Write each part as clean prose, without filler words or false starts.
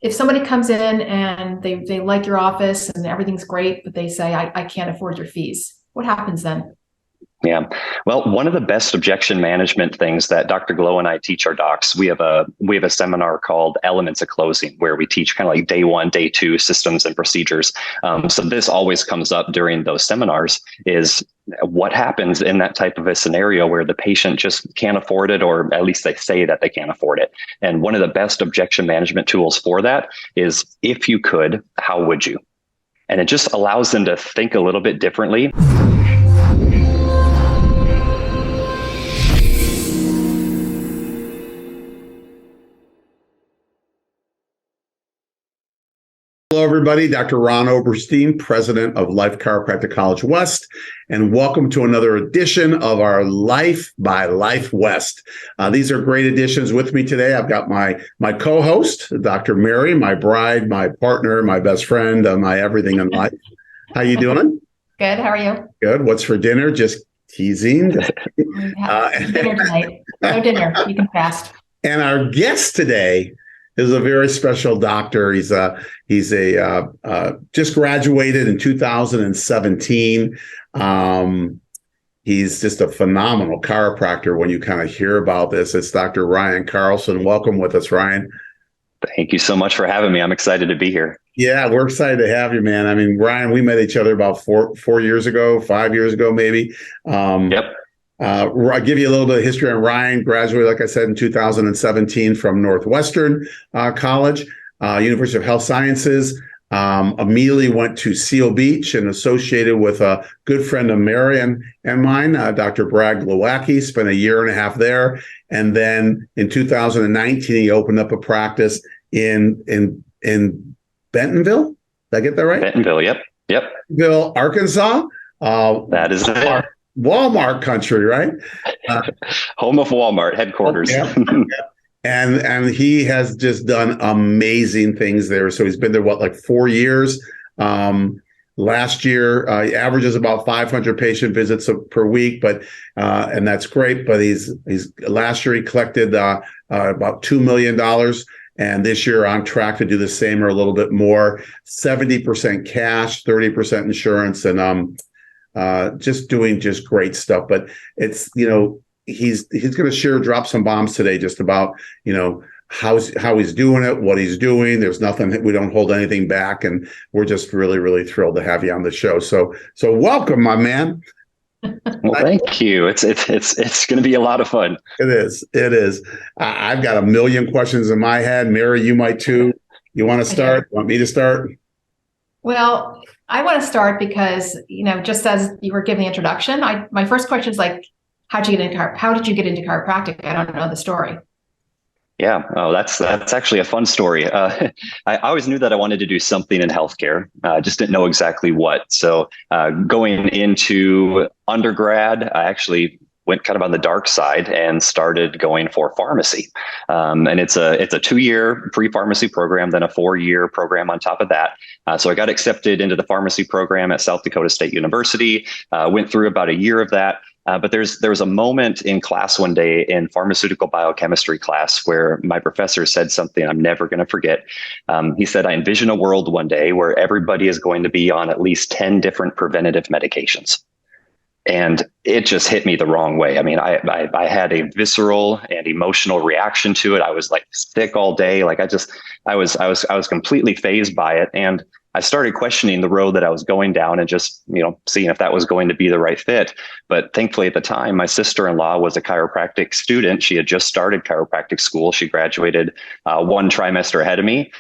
if somebody comes in and they like your office and everything's great, but they say, I can't afford your fees, what happens then? Yeah. Well, one of the best objection management things that Dr. Glow and I teach our docs, we have a seminar called Elements of Closing, where we teach kind of like day one, day two systems and procedures. So this always comes up during those seminars is what happens in that type of a scenario where the patient just can't afford it, or at least they say that they can't afford it. And one of the best objection management tools for that is, if you could, how would you? And it just allows them to think a little bit differently. Hello, everybody. Dr. Ron Oberstein, president of Life Chiropractic College West, and welcome to another edition of our Life by Life West. These are great editions. With me today, I've got my co-host, Dr. Mary, my bride, my partner, my best friend, my everything in life. How you doing? Good. How are you? Good. What's for dinner? Just teasing. Dinner tonight. No dinner. You can fast. And our guest today is a very special doctor. He's just graduated in 2017. He's just a phenomenal chiropractor. When you kind of hear about this, it's Dr. Ryan Carlson. Welcome with us, Ryan. Thank you so much for having me. I'm excited to be here. Yeah, we're excited to have you, man. I mean, Ryan, we met each other about 5 years ago, maybe. Yep. I'll give you a little bit of history on Ryan. Graduated, like I said, in 2017 from Northwestern College, University of Health Sciences. Immediately went to Seal Beach and associated with a good friend of Mary and mine, Dr. Brad Glowacki. Spent a year and a half there. And then in 2019, he opened up a practice in Bentonville. Did I get that right? Bentonville, yep. Bentonville, Arkansas. That is it. Walmart country, right? Home of Walmart headquarters. Yeah. And he has just done amazing things there. So he's been there, like 4 years? Last year, he averages about 500 patient visits per week, and that's great. But he's last year he collected about $2 million. And this year on track to do the same or a little bit more. 70% cash, 30% insurance, and just doing great stuff. But it's, he's going to drop some bombs today just about, how he's doing it, what he's doing. There's nothing, we don't hold anything back, and we're just really, really thrilled to have you on the show. So welcome, my man. Well, thank you. It's going to be a lot of fun. It is. I've got a million questions in my head. Mary, you might too. You want to start? Want me to start? Well, I want to start because, just as you were giving the introduction, my first question is how did you get into chiropractic? I don't know the story. Yeah. Oh, that's actually a fun story. I always knew that I wanted to do something in healthcare. Just didn't know exactly what. So going into undergrad, I actually went kind of on the dark side and started going for pharmacy. And it's a 2-year pre-pharmacy program, then a 4-year program on top of that. So I got accepted into the pharmacy program at South Dakota State University, went through about a year of that. But there was a moment in class one day in pharmaceutical biochemistry class where my professor said something I'm never going to forget. He said, I envision a world one day where everybody is going to be on at least 10 different preventative medications. And it just hit me the wrong way. I mean, I had a visceral and emotional reaction to it. I was like sick all day. Like I was completely fazed by it. And I started questioning the road that I was going down and just, seeing if that was going to be the right fit. But thankfully at the time, my sister-in-law was a chiropractic student. She had just started chiropractic school. She graduated 1 trimester ahead of me.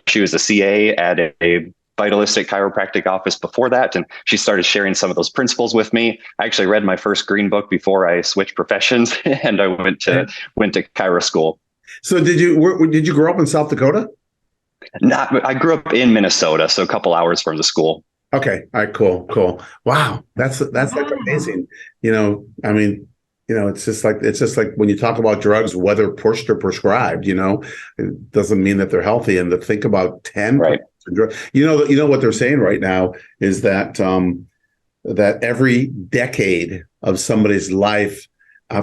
She was a CA at a Vitalistic chiropractic office before that, and she started sharing some of those principles with me. I actually read my first green book before I switched professions, and I went to chiro school. So did you grow up in South Dakota? I grew up in Minnesota, so a couple hours from the school. Okay, all right, cool. Wow, that's like amazing. I mean, it's just like when you talk about drugs, whether pushed or prescribed, it doesn't mean that they're healthy. And to think about 10, right. What they're saying right now is that that every decade of somebody's life,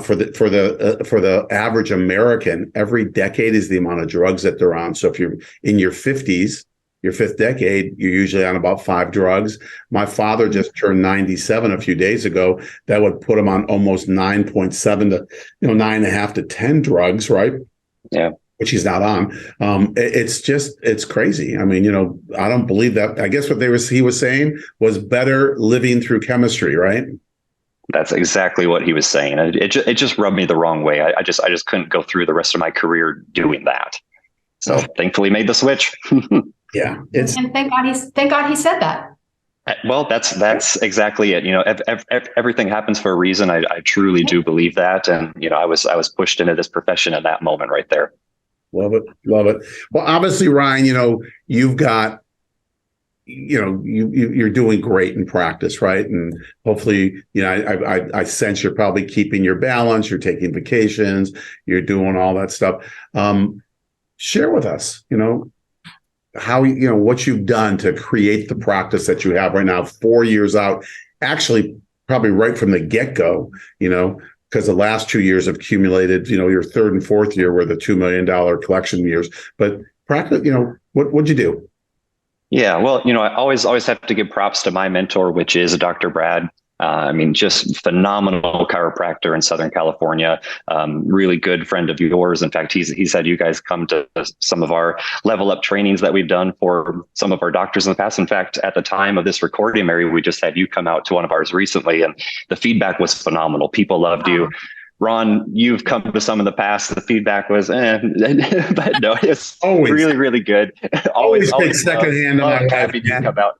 For the average American, every decade is the amount of drugs that they're on. So if you're in your 50s, your fifth decade, you're usually on about 5 drugs. My father just turned 97 a few days ago. That would put him on almost 9.7 to 9.5 to 10 drugs, right? Yeah. Which he's not on. It's crazy. I mean, I don't believe that. I guess what he was saying was better living through chemistry, right? That's exactly what he was saying. It just rubbed me the wrong way. I just couldn't go through the rest of my career doing that. So thankfully made the switch. Yeah. And thank God he said that. Well, that's exactly it. Everything happens for a reason. I truly do believe that. And, I was pushed into this profession at that moment right there. Love it. Love it. Well, obviously, Ryan, you've got, you're doing great in practice, right? And hopefully, I sense you're probably keeping your balance. You're taking vacations. You're doing all that stuff. Share with us, how, what you've done to create the practice that you have right now, 4 years out, actually, probably right from the get-go, because the last 2 years have accumulated, your third and fourth year were the $2 million collection years. But practice, what'd you do? Yeah, well, I always have to give props to my mentor, which is Dr. Brad. Just phenomenal chiropractor in Southern California. Really good friend of yours. In fact, he's had you guys come to some of our level up trainings that we've done for some of our doctors in the past. In fact, at the time of this recording, Mary, we just had you come out to one of ours recently, and the feedback was phenomenal. People loved you. Ron, you've come to some in the past. The feedback was, but no, it's always really, really good. always take secondhand on my happy to come out.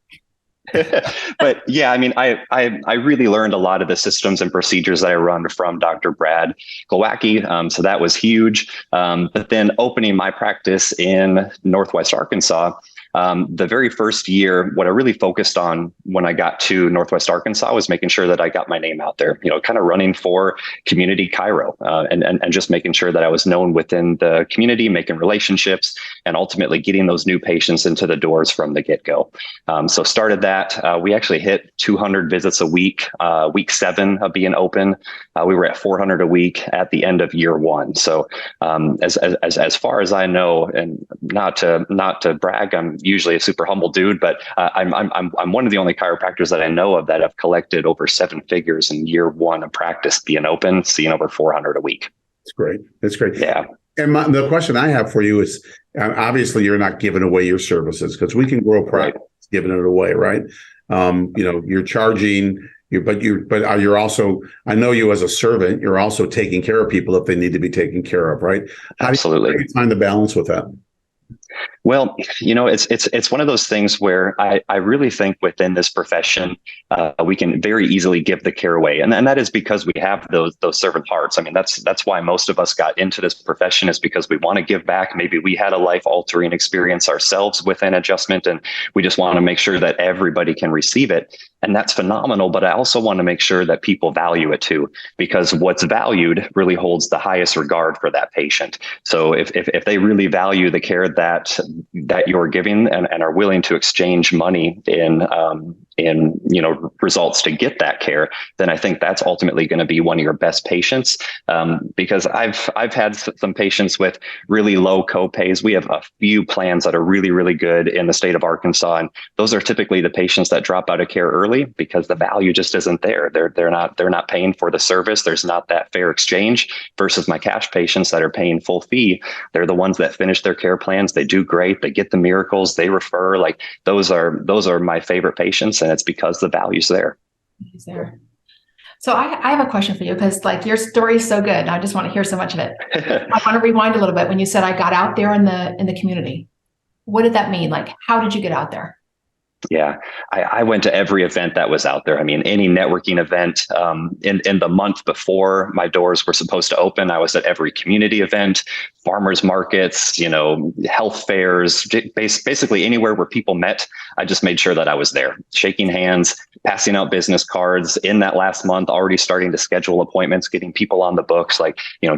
But yeah, I really learned a lot of the systems and procedures that I run from Dr. Brad Glowacki. So that was huge. But then opening my practice in Northwest Arkansas, the very first year, what I really focused on when I got to Northwest Arkansas was making sure that I got my name out there, kind of running for community chiro, and just making sure that I was known within the community, making relationships, and ultimately getting those new patients into the doors from the get-go. So started that. We actually hit 200 visits a week, week 7 of being open. We were at 400 a week at the end of year 1. So as far as I know, and not to brag, I'm usually a super humble dude, but I'm one of the only chiropractors that I know of that have collected over 7 figures in year 1 of practice being open, seeing over 400 a week. That's great. That's great. Yeah. And the question I have for you is, obviously you're not giving away your services, because we can grow practice giving it away, right? You're charging, but you're also, I know you as a servant, you're also taking care of people if they need to be taken care of, right? Absolutely. How do you find the balance with that? Well, it's one of those things where I really think within this profession, we can very easily give the care away. And that is because we have those servant hearts. That's why most of us got into this profession, is because we want to give back. Maybe we had a life altering experience ourselves with an adjustment, and we just want to make sure that everybody can receive it. And that's phenomenal. But I also want to make sure that people value it too, because what's valued really holds the highest regard for that patient. So if they really value the care that you're giving and are willing to exchange money in results to get that care, then I think that's ultimately going to be one of your best patients. Because I've had some patients with really low copays. We have a few plans that are really, really good in the state of Arkansas, and those are typically the patients that drop out of care early because the value just isn't there. They're not paying for the service. There's not that fair exchange, versus my cash patients that are paying full fee. They're the ones that finish their care plans. They do great. They get the miracles. They refer. Like those are my favorite patients, and it's because the value's there. So I have a question for you, because your story is so good. I just want to hear so much of it. I want to rewind a little bit. When you said I got out there in the community, what did that mean? How did you get out there? Yeah, I went to every event that was out there. Any networking event. In the month before my doors were supposed to open, I was at every community event, farmers markets, health fairs, basically anywhere where people met. I just made sure that I was there, shaking hands, passing out business cards. In that last month, already starting to schedule appointments, getting people on the books,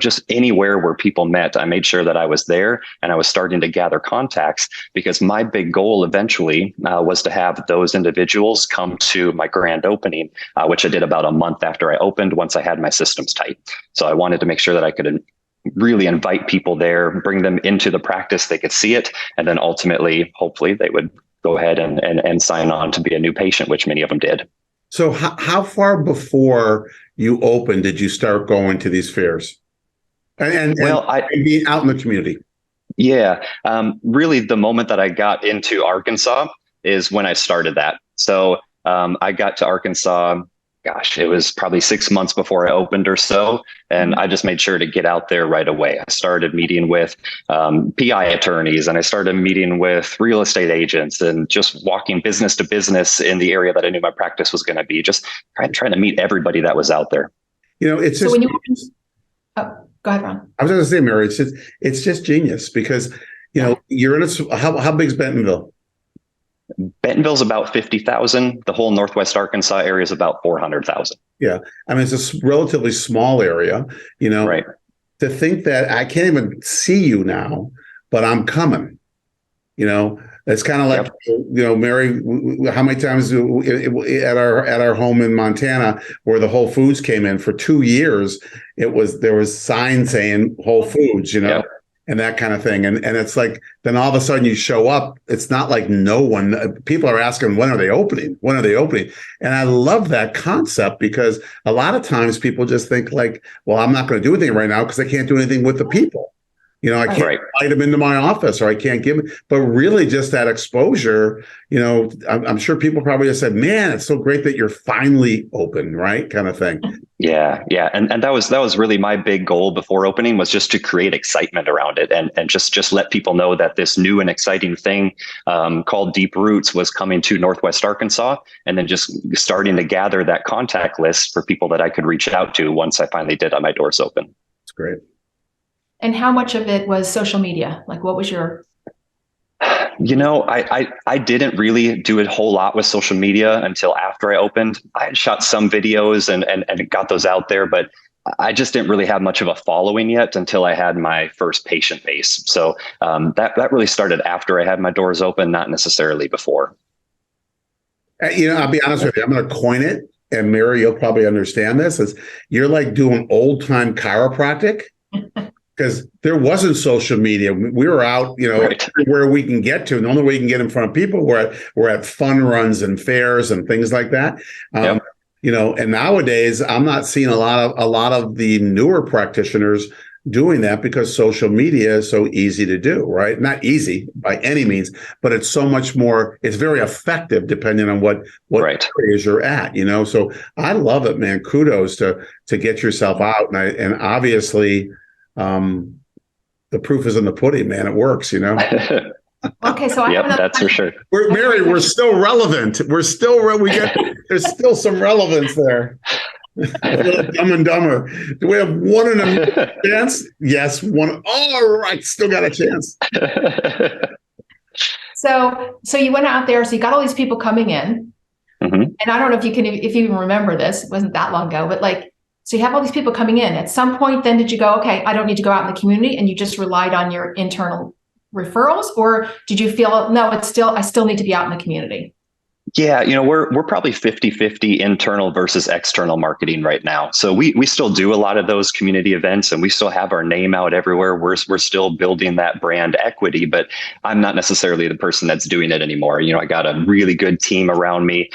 just anywhere where people met. I made sure that I was there, and I was starting to gather contacts, because my big goal eventually was to have those individuals come to my grand opening, which I did about a month after I opened, once I had my systems tight. So I wanted to make sure that I could really invite people there, bring them into the practice, they could see it, and then ultimately, hopefully, they would go ahead and sign on to be a new patient, which many of them did. So how far before you opened did you start going to these fairs and being out in the community? Yeah, really the moment that I got into Arkansas is when I started that. So I got to Arkansas, gosh, it was probably 6 months before I opened or so. And I just made sure to get out there right away. I started meeting with PI attorneys, and I started meeting with real estate agents, and just walking business to business in the area that I knew my practice was going to be, just trying to meet everybody that was out there. You know, it's just, so when you go ahead, Ron. I was going to say, Mary, it's just genius because, you know, you're in how big is Bentonville? Bentonville's about 50,000. The whole Northwest Arkansas area is about 400,000. Yeah. I mean, it's a relatively small area, you know, right. To think that I can't even see you now, but I'm coming, you know, it's kind of like, you know, Mary, how many times at our home in Montana where the Whole Foods came in for 2 years, there was signs saying Whole Foods, you know, and that kind of thing. And it's like, then all of a sudden you show up. It's not like people are asking, when are they opening? When are they opening? And I love that concept because a lot of times people just think like, well, I'm not going to do anything right now because I can't do anything with the people. You know, I can't invite them into my office, or I can't give them, but really just that exposure, you know, I'm sure people probably just said, man, it's so great that you're finally open, right? Kind of thing. Yeah. Yeah. And that was really my big goal before opening, was just to create excitement around it and just let people know that this new and exciting thing called Deep Roots was coming to Northwest Arkansas, and then just starting to gather that contact list for people that I could reach out to once I finally did have my doors open. That's great. And how much of it was social media? Like, what was your? You know, I didn't really do a whole lot with social media until after I opened. I had shot some videos and got those out there, but I just didn't really have much of a following yet until I had my first patient base. So that really started after I had my doors open, not necessarily before. You know, I'll be honest with you. I'm going to coin it, and Mary, you'll probably understand this. Is you're like doing old time chiropractic. Because there wasn't social media. We were out, you know, where we can get to. And the only way you can get in front of people, we're at fun runs and fairs and things like that. You know, and nowadays I'm not seeing a lot of the newer practitioners doing that because social media is so easy to do, right? Not easy by any means, but it's so much more. It's very effective depending on what areas you're at, you know. So I love it, man. Kudos to get yourself out, and obviously. The proof is in the pudding, man. It works, you know. Okay, so that's for sure. Mary, we're still relevant. There's still some relevance there. Dumb and Dumber. Do we have one in a chance? Yes, one. All right, still got a chance. So you went out there. So you got all these people coming in, and I don't know if you even remember this. It wasn't that long ago, but like. So you have all these people coming in. At some point, then did you go, okay, I don't need to go out in the community, and you just relied on your internal referrals? Or did you feel, no, I still need to be out in the community? Yeah, you know, we're probably 50-50 internal versus external marketing right now. So we still do a lot of those community events, and we still have our name out everywhere. We're still building that brand equity, but I'm not necessarily the person that's doing it anymore. You know, I got a really good team around me.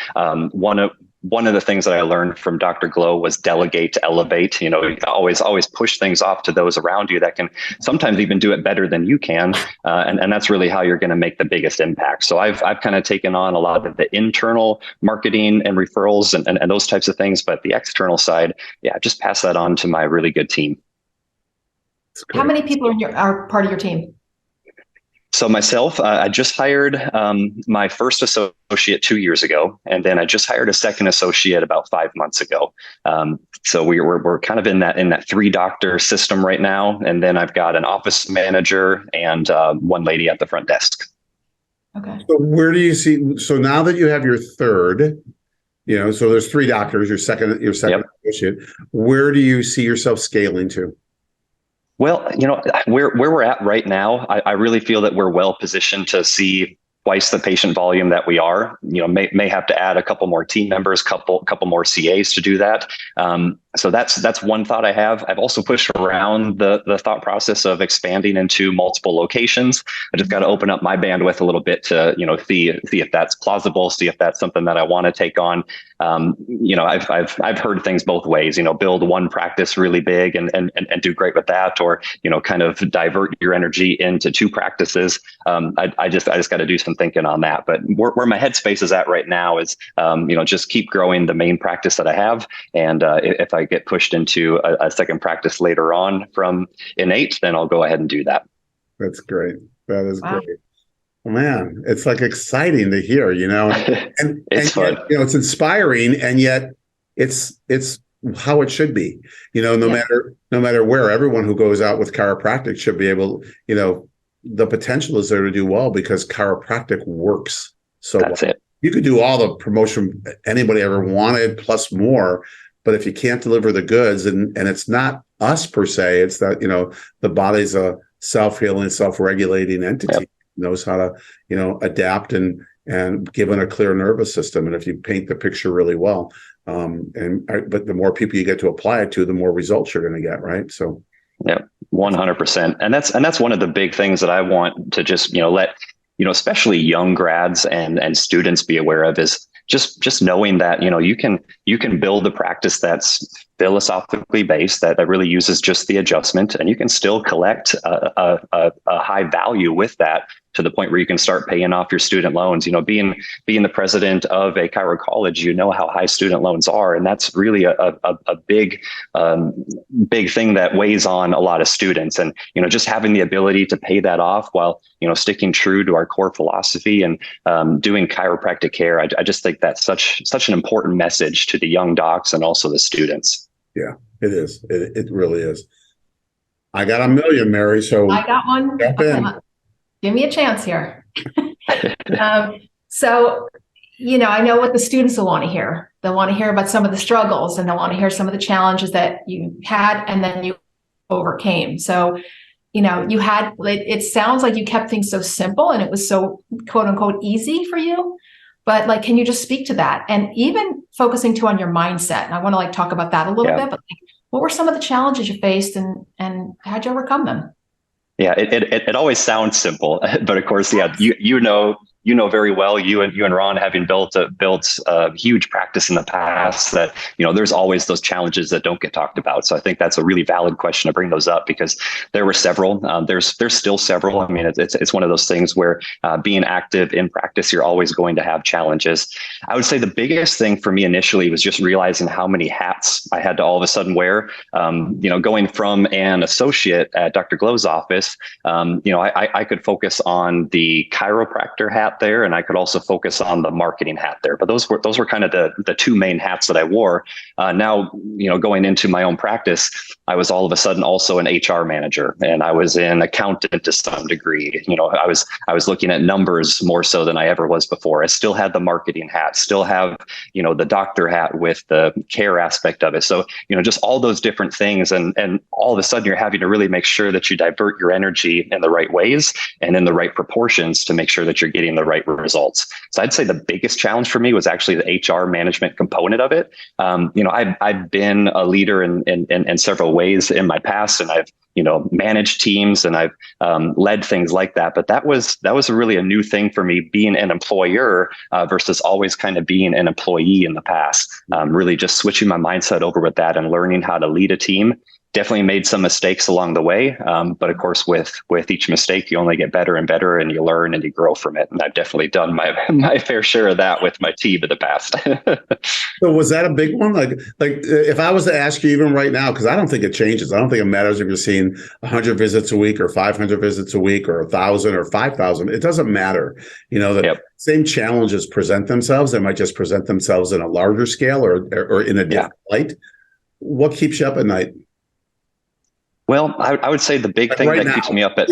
One of the things that I learned from Dr. Glow was delegate to elevate. You know, always push things off to those around you that can sometimes even do it better than you can. And that's really how you're going to make the biggest impact. So I've kind of taken on a lot of the internal marketing and referrals and those types of things. But the external side, just pass that on to my really good team. How many people are part of your team? So myself, I just hired my first associate 2 years ago, and then I just hired a second associate about 5 months ago. So we're kind of in that 3-doctor system right now, and then I've got an office manager and one lady at the front desk. Okay. So where do you see? So now that you have your third, you know, so there's 3 doctors, your second associate. Where do you see yourself scaling to? Well, you know, where we're at right now, I really feel that we're well positioned to see twice the patient volume that we are. May have to add a couple more team members, couple more CAs to do that. So that's one thought I have. I've also pushed around the thought process of expanding into multiple locations. I just got to open up my bandwidth a little bit to see if that's plausible, see if that's something that I want to take on. I've heard things both ways. Build one practice really big and do great with that, or kind of divert your energy into two practices. I just got to do some thinking on that. But where my headspace is at right now is just keep growing the main practice that I have, and if I get pushed into a second practice later on from innate, then I'll go ahead and do that. That's great. That is great. Man, it's like exciting to hear, and it's fun. Yet, it's inspiring, and yet it's how it should be, no matter where. Everyone who goes out with chiropractic should be able, the potential is there to do well because chiropractic works so well. That's it. You could do all the promotion anybody ever wanted plus more, but if you can't deliver the goods, and it's not us per se, it's that, the body's a self-healing, self-regulating entity. Yep. Knows how to, adapt and given a clear nervous system. And if you paint the picture really well, but the more people you get to apply it to, the more results you're going to get. Right. So. Yeah, 100%. And that's one of the big things that I want to just, let, especially young grads and students be aware of is just knowing that, you can build a practice that's philosophically based, that really uses just the adjustment, and you can still collect a high value with that, to the point where you can start paying off your student loans. Being the president of a chiro college, how high student loans are, and that's really a big thing that weighs on a lot of students. And just having the ability to pay that off while sticking true to our core philosophy and doing chiropractic care, I just think that's such an important message to the young docs and also the students. Yeah, it is. It really is. I got a million, Mary. So I got one. Jump in. Give me a chance here. So, I know what the students will want to hear. They'll want to hear about some of the struggles, and they'll want to hear some of the challenges that you had and then you overcame. So, it sounds like you kept things so simple and it was so quote unquote easy for you. But can you just speak to that? And even focusing too on your mindset. And I want to talk about that a little bit, but what were some of the challenges you faced and how'd you overcome them? Yeah, it always sounds simple, but of course, you know very well, you and Ron, having built a huge practice in the past, that there's always those challenges that don't get talked about. So I think that's a really valid question to bring those up, because there were several. There's still several. I mean, it's one of those things where being active in practice, you're always going to have challenges. I would say the biggest thing for me initially was just realizing how many hats I had to all of a sudden wear. Going from an associate at Dr. Glow's office, I could focus on the chiropractor hat there, and I could also focus on the marketing hat there. But those were kind of the two main hats that I wore. Now, going into my own practice, I was all of a sudden also an HR manager, and I was an accountant to some degree. I was looking at numbers more so than I ever was before. I still had the marketing hat, still have the doctor hat with the care aspect of it. So just all those different things, and all of a sudden you're having to really make sure that you divert your energy in the right ways and in the right proportions to make sure that you're getting the right results. So I'd say the biggest challenge for me was actually the HR management component of it. I've been a leader in several ways in my past, and I've managed teams, and I've led things like that. But that was really a new thing for me, being an employer versus always kind of being an employee in the past. Really just switching my mindset over with that and learning how to lead a team. Definitely made some mistakes along the way. But of course, with each mistake, you only get better and better, and you learn and you grow from it. And I've definitely done my fair share of that with my team in the past. So was that a big one? Like if I was to ask you even right now, because I don't think it changes. I don't think it matters if you're seeing 100 visits a week or 500 visits a week or 1,000 or 5,000. It doesn't matter. The same challenges present themselves. They might just present themselves in a larger scale or in a different light. What keeps you up at night? Well, I would say the big thing that keeps me up at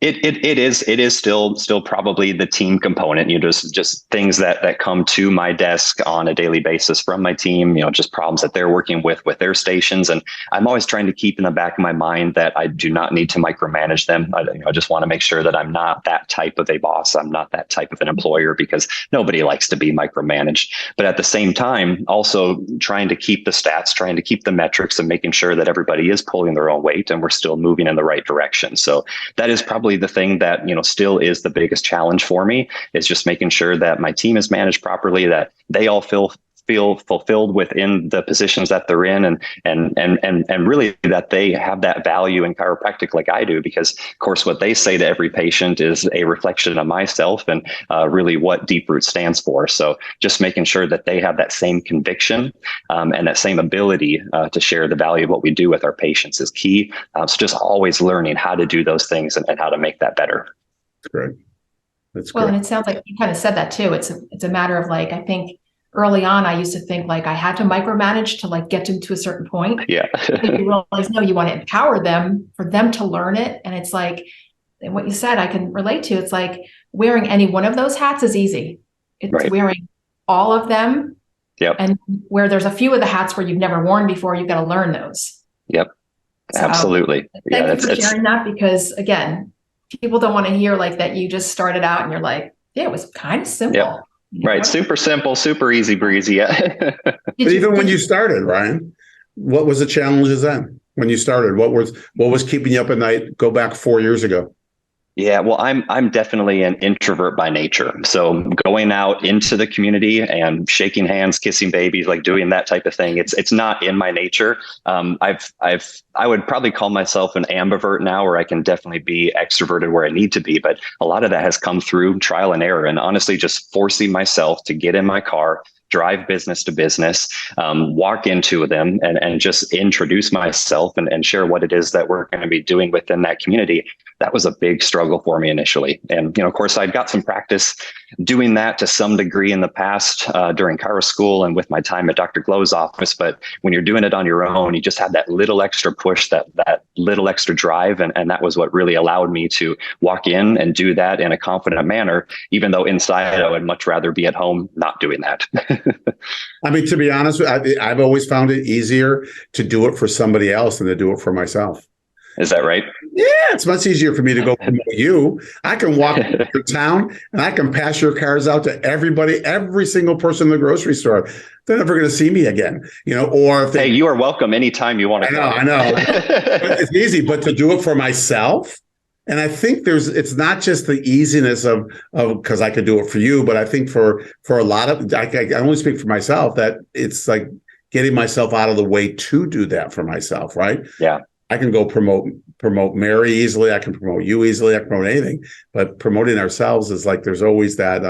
It is still probably the team component. Just things that come to my desk on a daily basis from my team. Just problems that they're working with their stations, and I'm always trying to keep in the back of my mind that I do not need to micromanage them. I just want to make sure that I'm not that type of a boss. I'm not that type of an employer, because nobody likes to be micromanaged. But at the same time, also trying to keep the stats, trying to keep the metrics, and making sure that everybody is pulling their own weight and we're still moving in the right direction. So that is probably the thing that still is the biggest challenge for me, is just making sure that my team is managed properly, that they all feel fulfilled within the positions that they're in, and really that they have that value in chiropractic like I do, because of course what they say to every patient is a reflection of myself and really what Deep Roots stands for. So just making sure that they have that same conviction and that same ability to share the value of what we do with our patients is key. So just always learning how to do those things and how to make that better. That's great. That's well, great. and it sounds like you kind of said that too. It's a matter of I think early on, I used to think I had to micromanage to get them to a certain point. Yeah. You realize, no, you want to empower them for them to learn it. And it's and what you said, I can relate to. It's wearing any one of those hats is easy. It's right. Wearing all of them. Yep. And where there's a few of the hats where you've never worn before, you've got to learn those. Yep. Absolutely. Thank you for sharing that, because again, people don't want to hear that you just started out and you're yeah, it was kind of simple. Yep. Right. Super simple, super easy breezy. Yeah. But even when you started, Ryan, what was the challenges then when you started? What was keeping you up at night? Go back 4 years ago. Yeah, well, I'm definitely an introvert by nature. So going out into the community and shaking hands, kissing babies, doing that type of thing, it's not in my nature. I would probably call myself an ambivert now, where I can definitely be extroverted where I need to be. But a lot of that has come through trial and error, and honestly, just forcing myself to get in my car, drive business to business, walk into them and just introduce myself and share what it is that we're going to be doing within that community. That was a big struggle for me initially. And, of course, I'd got some practice doing that to some degree in the past during chiro school and with my time at Dr. Glow's office. But when you're doing it on your own, you just have that little extra push, that little extra drive. And that was what really allowed me to walk in and do that in a confident manner, even though inside I would much rather be at home not doing that. I mean, to be honest, I've always found it easier to do it for somebody else than to do it for myself. Is that right? Yeah, it's much easier for me to go promote you. I can walk through town and I can pass your cars out to everybody, every single person in the grocery store. They're never going to see me again, or if they, hey, you are welcome anytime you want to. I know. It's easy, but to do it for myself. And I think it's not just the easiness of because I could do it for you, but I think for a lot of, I only speak for myself, that it's getting myself out of the way to do that for myself. Right. Yeah. I can go promote Mary easily. I can promote you easily. I can promote anything, but promoting ourselves is there's always that,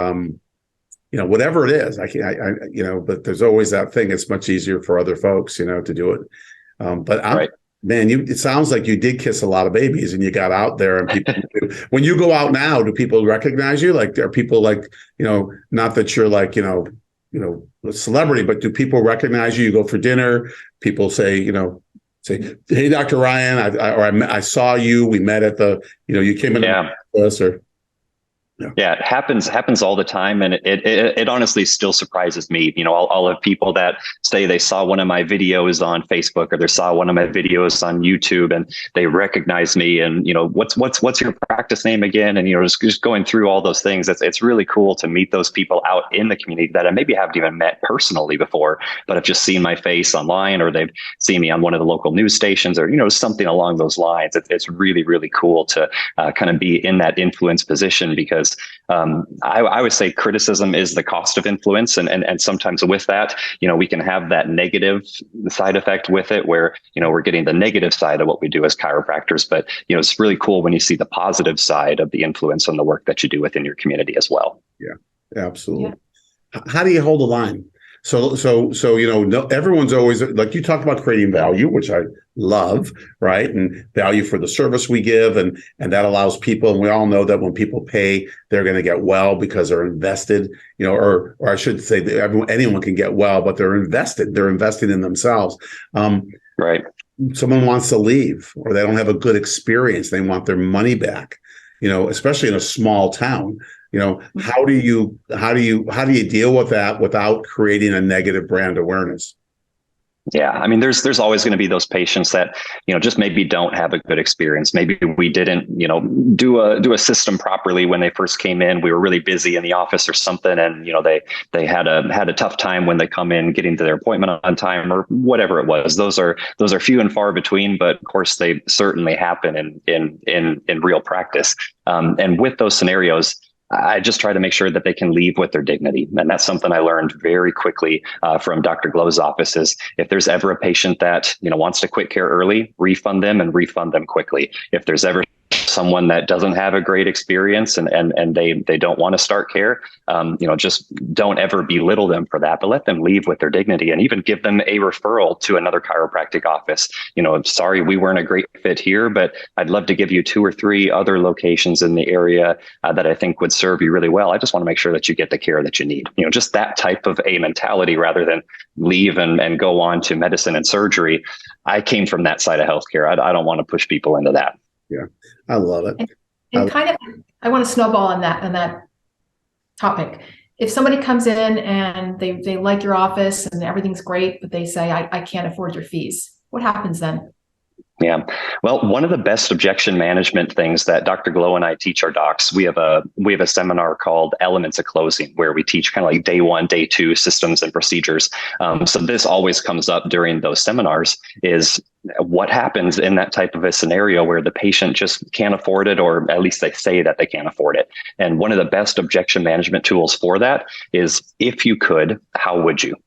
whatever it is, but there's always that thing. It's much easier for other folks, to do it. But right. Man, it sounds like you did kiss a lot of babies and you got out there, and people, when you go out now, do people recognize you? Are people not that you're a celebrity, but do people recognize you? You go for dinner, people say, hey, Dr. Ryan, I saw you, we met at the, you came in us, or. Yeah, it happens all the time. And it honestly still surprises me. I'll have people that say they saw one of my videos on Facebook, or they saw one of my videos on YouTube, and they recognize me, and, what's your practice name again? And, just going through all those things. It's really cool to meet those people out in the community that I maybe haven't even met personally before, but have just seen my face online, or they've seen me on one of the local news stations, or, something along those lines. It's really, really cool to kind of be in that influence position, because I would say criticism is the cost of influence. And sometimes with that, we can have that negative side effect with it, where, we're getting the negative side of what we do as chiropractors. But, it's really cool when you see the positive side of the influence on the work that you do within your community as well. Yeah, absolutely. Yeah. How do you hold the line? So, everyone's always, like you talked about, creating value, which I love, right? And value for the service we give. And that allows people, and we all know that when people pay, they're going to get well because they're invested, or I should say that anyone can get well, but they're invested. They're investing in themselves. Right. Someone wants to leave, or they don't have a good experience. They want their money back. especially in a small town. How do you deal with that without creating a negative brand awareness? Yeah, I mean, there's always going to be those patients that, just maybe don't have a good experience. Maybe we didn't, do a system properly when they first came in. We were really busy in the office or something, and they had a tough time when they come in getting to their appointment on time or whatever it was. Those are few and far between, but of course they certainly happen in real practice. And with those scenarios, I just try to make sure that they can leave with their dignity. And that's something I learned very quickly from Dr. Glow's office is if there's ever a patient that, wants to quit care early, refund them quickly. If there's ever someone that doesn't have a great experience and they don't want to start care, just don't ever belittle them for that, but let them leave with their dignity and even give them a referral to another chiropractic office. Sorry, we weren't a great fit here, but I'd love to give you 2 or 3 other locations in the area that I think would serve you really well. I just want to make sure that you get the care that you need. Just that type of a mentality rather than leave and go on to medicine and surgery. I came from that side of healthcare. I don't want to push people into that. Yeah, I love it. And I want to snowball on that topic. If somebody comes in and they like your office and everything's great, but they say, I can't afford your fees, what happens then? Yeah. Well, one of the best objection management things that Dr. Glow and I teach our docs, we have a seminar called Elements of Closing, where we teach kind of like day 1, day 2 systems and procedures. So this always comes up during those seminars is what happens in that type of a scenario where the patient just can't afford it, or at least they say that they can't afford it. And one of the best objection management tools for that is, if you could, how would you?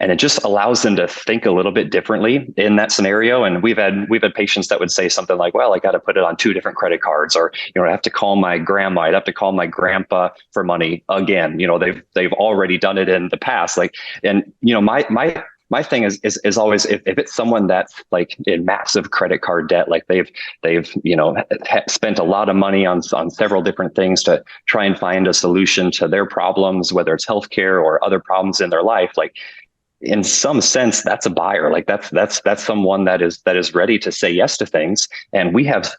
And it just allows them to think a little bit differently in that scenario. And we've had patients that would say something like, well, I got to put it on 2 different credit cards, or, I have to call my grandma, I'd have to call my grandpa for money again. They've already done it in the past. My thing is always, if it's someone that's like in massive credit card debt, like they've spent a lot of money on several different things to try and find a solution to their problems, whether it's healthcare or other problems in their life, like, in some sense, that's a buyer. Like that's someone that is ready to say yes to things. And we have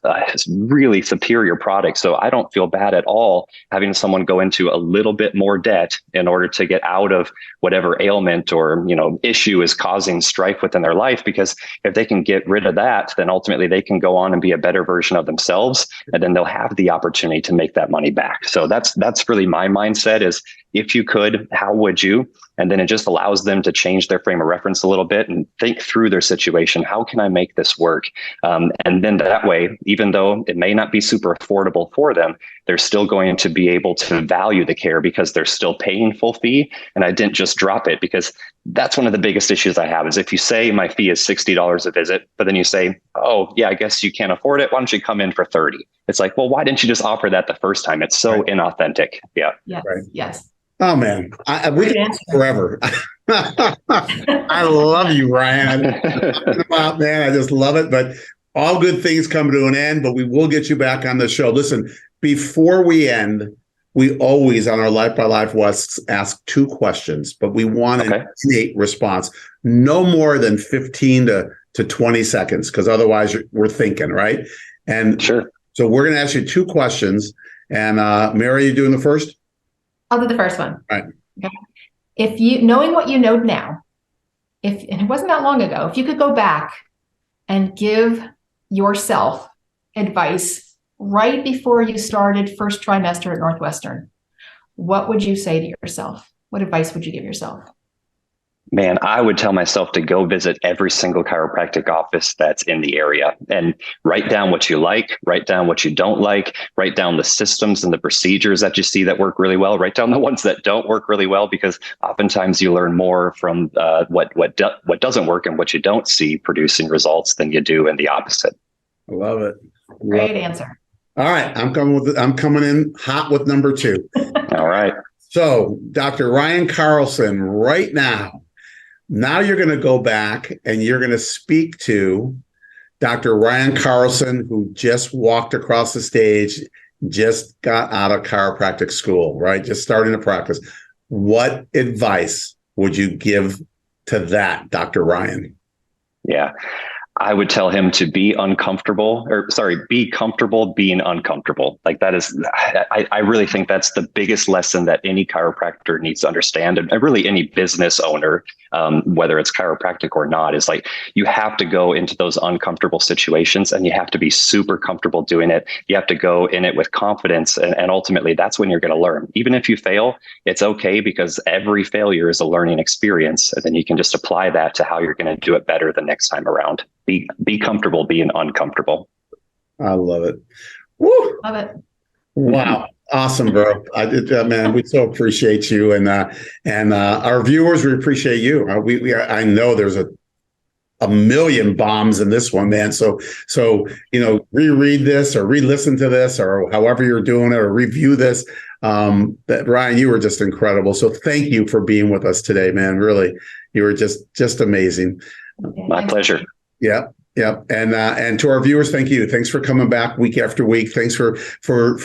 really superior products. So I don't feel bad at all having someone go into a little bit more debt in order to get out of whatever ailment or, issue is causing strife within their life. Because if they can get rid of that, then ultimately they can go on and be a better version of themselves. And then they'll have the opportunity to make that money back. So that's really my mindset is, if you could, how would you? And then it just allows them to change their frame of reference a little bit and think through their situation. How can I make this work? And then that way, even though it may not be super affordable for them, they're still going to be able to value the care because they're still paying full fee. And I didn't just drop it, because that's one of the biggest issues I have is if you say my fee is $60 a visit, but then you say, oh yeah, I guess you can't afford it. Why don't you come in for 30? It's like, well, why didn't you just offer that the first time? It's so inauthentic. Yeah. Yes. Right. Yes. Oh man, we can forever. I love you, Ryan. Man, I just love it. But all good things come to an end, but we will get you back on the show. Listen, before we end, we always on our Life by Life West ask 2 questions, but we want an innate response, no more than 15 to 20 seconds, because otherwise we're thinking, right? And sure. So we're going to ask you 2 questions. And Mary, you doing the first? I'll do the first one. All right. Okay. If you, knowing what you know now, and it wasn't that long ago, if you could go back and give yourself advice right before you started first trimester at Northwestern, what would you say to yourself? What advice would you give yourself? Man, I would tell myself to go visit every single chiropractic office that's in the area and write down what you like, write down what you don't like, write down the systems and the procedures that you see that work really well, write down the ones that don't work really well, because oftentimes you learn more from what doesn't work and what you don't see producing results than you do in the opposite. I love it. Great answer. All right, I'm coming in hot with number 2. All right. So, Dr. Ryan Carlson, right now you're going to go back and you're going to speak to Dr. Ryan Carlson, who just walked across the stage, just got out of chiropractic school, right? Just starting to practice. What advice would you give to that, Dr. Ryan? Yeah. I would tell him to be be comfortable being uncomfortable. Like that is, I really think that's the biggest lesson that any chiropractor needs to understand, and really any business owner, whether it's chiropractic or not, is like, you have to go into those uncomfortable situations and you have to be super comfortable doing it. You have to go in it with confidence. And ultimately that's when you're going to learn. Even if you fail, it's okay, because every failure is a learning experience. And then you can just apply that to how you're going to do it better the next time around. Be comfortable being uncomfortable. I love it. Woo! Love it. Wow. Awesome, bro. Man, we so appreciate you. And our viewers, we appreciate you. I know there's a million bombs in this one, man. So, reread this or re-listen to this or however you're doing it, or review this. That Ryan, you were just incredible. So thank you for being with us today, man. Really, you were just amazing. Okay. My pleasure. Yeah. Yeah. And to our viewers, thank you. Thanks for coming back week after week. Thanks for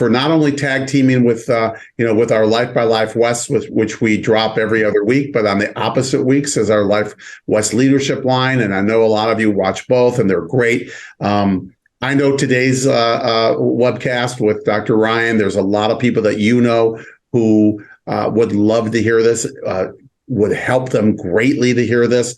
not only tag teaming with our Life by Life West, which we drop every other week, but on the opposite weeks as our Life West leadership line. And I know a lot of you watch both, and they're great. I know today's webcast with Dr. Ryan, there's a lot of people that who would love to hear this, would help them greatly to hear this.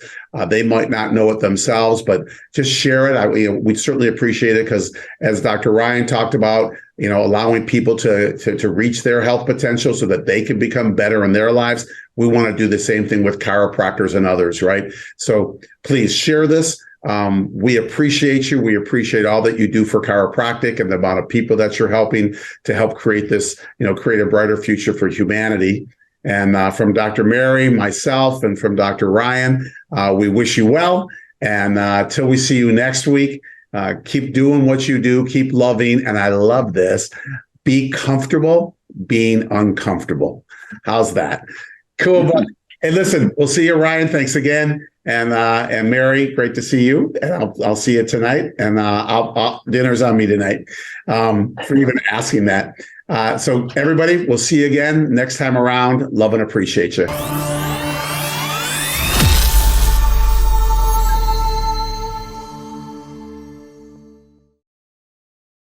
They might not know it themselves, but just share it. We'd certainly appreciate it, because as Dr. Ryan talked about, allowing people to reach their health potential so that they can become better in their lives. We want to do the same thing with chiropractors and others, right? So please share this. We appreciate you. We appreciate all that you do for chiropractic and the amount of people that you're helping to help create this, create a brighter future for humanity. And from Dr. Mary, myself, and from Dr. Ryan, we wish you well. And till we see you next week, keep doing what you do, keep loving. And I love this. Be comfortable being uncomfortable. How's that? Cool. Buddy. Hey, listen, we'll see you, Ryan. Thanks again. And Mary, great to see you. And I'll see you tonight. And dinner's on me tonight for even asking that. So everybody, we'll see you again next time around. Love and appreciate you.